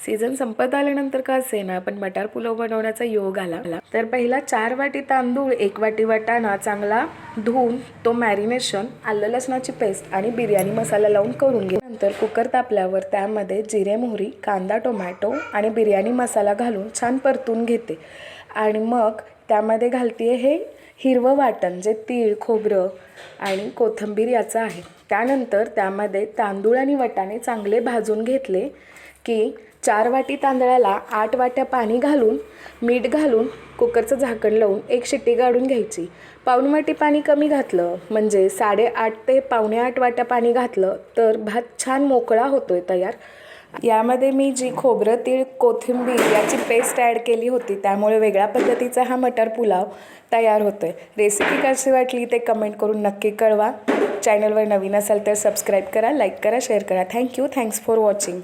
Season संपत आल्यानंतर का असेना पण मटार पुलाव बनवण्याचा योग आला। तर पहिला 4 वाटी तांदूळ 1 वाटी वाटाणा चांगला धुवून तो मॅरिनेशन आलं लसणाची पेस्ट आणि बिर्याणी मसाला लावून करून घे। नंतर कुकर तापल्यावर त्यामध्ये जिरे मोहरी कांदा टोमॅटो आणि बिर्याणी मसाला घालून छान परतून घेते आणि मग त्यामध्ये घालते हे हिरवं वाटण जे तीळ खोबरं आणि कोथिंबीर याचं आहे। त्यानंतर त्यामध्ये तांदूळ आणि वाटाणे चांगले भाजून घेतले की 4 वाटी तांदळाला 8 वाट्या पाणी घालून मीठ घालून कुकरचं झाकण लावून 1 शिट्टी काढून घ्यायची। पाऊण वाटी पाणी कमी घातलं म्हणजे 8.5 ते पावणे 8 वाट्या पाणी घातलं तर भात छान मोकळा होतोय तयार। यामध्ये मी जी खोबरं तीळ कोथिंबीर याची पेस्ट ॲड केली होती त्यामुळे वेगळ्या पद्धतीचा हा मटार पुलाव तयार होतोय। रेसिपी कशी वाटली ते कमेंट करून नक्की कळवा। चॅनलवर नवीन असाल तर सबस्क्राईब करा, लाईक करा, शेअर करा। Thank you, thanks for watching.